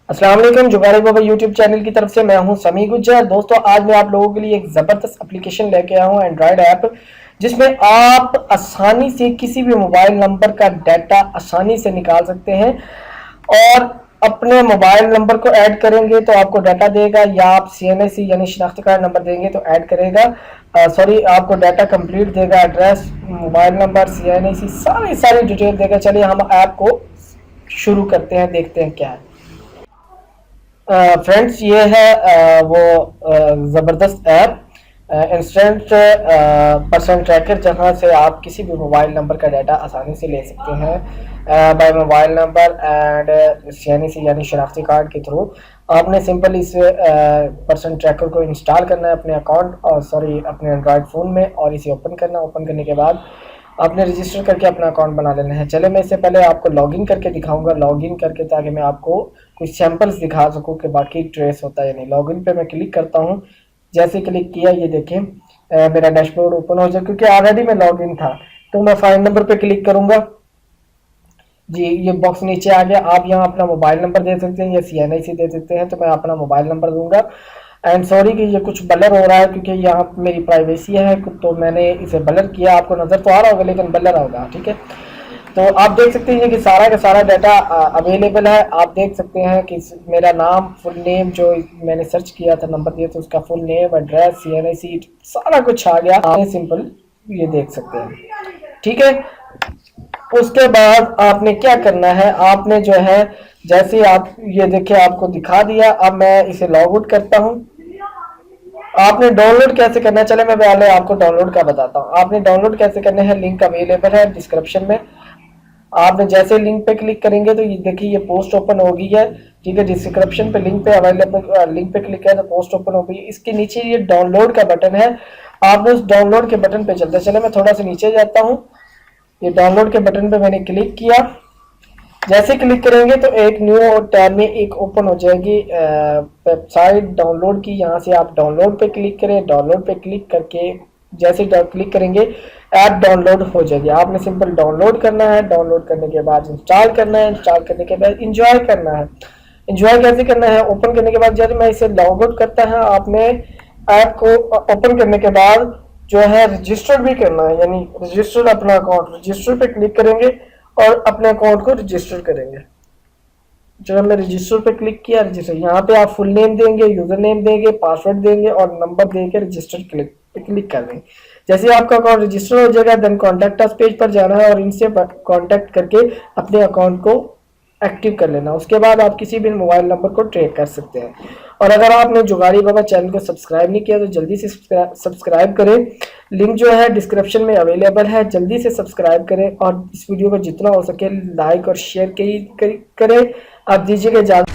अस्सलाम वालेकुम। जुगाड़ी बाबा YouTube channel की तरफ से मैं हूं समी गुज्जर। दोस्तों, आज मैं आप लोगों के लिए एक ज़बरदस्त एप्लीकेशन लेके आया हूं, एंड्रॉयड ऐप, जिसमें आप आसानी से किसी भी मोबाइल नंबर का डाटा आसानी से निकाल सकते हैं और अपने मोबाइल नंबर को ऐड करेंगे तो आपको डाटा देगा, या आप CNIC यानी शनाख्ती कार्ड नंबर देंगे तो ऐड करेगा। सॉरी, आपको डाटा कंप्लीट देगा, एड्रेस, मोबाइल नंबर, CNIC सारी डिटेल देगा। चलिए हम ऐप को शुरू करते हैं, देखते हैं क्या है। फ्रेंड्स, ये है वो ज़बरदस्त ऐप इंस्टेंट पर्सन ट्रैकर, जहाँ से आप किसी भी मोबाइल नंबर का डाटा आसानी से ले सकते हैं by mobile number and CNIC यानी शनाख्ती कार्ड के थ्रू। आपने सिंपल इस पर्सन ट्रैकर को इंस्टॉल करना है अपने अकाउंट और अपने एंड्रॉयड फ़ोन में, और इसे ओपन करना। ओपन करने के बाद आपने रजिस्टर करके अपना अकाउंट बना लेना है। चले मैं इससे पहले आपको लॉगिन करके दिखाऊंगा, लॉगिन करके, ताकि मैं आपको कुछ सैंपल्स दिखा सकूं कि बाकी ट्रेस होता है या नहीं। लॉगिन पे मैं क्लिक करता हूं। जैसे क्लिक किया, ये देखें मेरा डैशबोर्ड ओपन हो जाए, क्योंकि ऑलरेडी मैं लॉगिन था। तो मैं फाइंड नंबर पे क्लिक करूंगा जी, ये बॉक्स नीचे आ गया। आप यहाँ अपना मोबाइल नंबर दे सकते हैं या CNIC दे सकते हैं, तो मैं अपना मोबाइल नंबर दूंगा। एंड सॉरी कि ये कुछ ब्लर हो रहा है, क्योंकि यहाँ मेरी प्राइवेसी है, तो मैंने इसे ब्लर किया। आपको नज़र तो आ रहा होगा लेकिन ब्लर होगा, ठीक है। तो आप देख सकते हैं कि सारा का सारा डाटा अवेलेबल है। आप देख सकते हैं कि मेरा नाम, फुल नेम, जो मैंने सर्च किया था, नंबर दिया था, उसका फुल नेम, एड्रेस, CNIC सारा कुछ आ गया। आप सिंपल ये देख सकते हैं, ठीक है। उसके बाद आपने क्या करना है, आपने जो है, जैसे आप ये देखिए आपको दिखा दिया। अब मैं इसे लॉग आउट करता हूँ। आपने डाउनलोड कैसे करना है, चले मैं पहले आपको डाउनलोड का बताता हूँ। आपने डाउनलोड कैसे करना है, लिंक अवेलेबल है डिस्क्रिप्शन में। आपने जैसे लिंक पे क्लिक करेंगे तो ये देखिए ये पोस्ट ओपन हो गई है, ठीक है। डिस्क्रिप्शन पे लिंक पे अवेलेबल, लिंक पे क्लिक किया तो पोस्ट ओपन हो गई। इसके नीचे ये डाउनलोड का बटन है, आपने उस डाउनलोड के बटन पे चलते चले। मैं थोड़ा सा नीचे जाता हूँ। ये डाउनलोड के बटन पे मैंने क्लिक किया। जैसे क्लिक करेंगे तो एक न्यू टैब में एक ओपन हो जाएगी वेबसाइट डाउनलोड की। यहाँ से आप डाउनलोड पे क्लिक करें। डाउनलोड पे क्लिक करके जैसे क्लिक करेंगे ऐप डाउनलोड हो जाएगी। आपने सिंपल डाउनलोड करना है। डाउनलोड करने के बाद इंस्टॉल करना है। इंस्टॉल करने के बाद इंजॉय करना है। इंजॉय कैसे करना है, ओपन करने के बाद जब मैं इसे लॉग आउट करता है, आपने ऐप को ओपन करने के बाद जो है रजिस्टर भी करना है, यानी रजिस्टर अपना अकाउंट, रजिस्टर पे क्लिक करेंगे और अपने अकाउंट को रजिस्टर करेंगे। जब मैं रजिस्टर पे क्लिक किया, रजिस्टर, यहाँ पे आप फुल नेम देंगे, यूजर नेम देंगे, पासवर्ड देंगे और नंबर देके रजिस्टर क्लिक कर देंगे। जैसे ही आपका अकाउंट रजिस्टर हो जाएगा, देन कॉन्टैक्ट अस पेज पर जाना है और इनसे कॉन्टैक्ट करके अपने अकाउंट को एक्टिव कर लेना। उसके बाद आप किसी भी मोबाइल नंबर को ट्रैक कर सकते हैं। और अगर आपने जुगाड़ी बाबा चैनल को सब्सक्राइब नहीं किया तो जल्दी से सब्सक्राइब करें। लिंक जो है डिस्क्रिप्शन में अवेलेबल है, जल्दी से सब्सक्राइब करें और इस वीडियो को जितना हो सके लाइक और शेयर करें। आप दीजिएगा इजाज़त।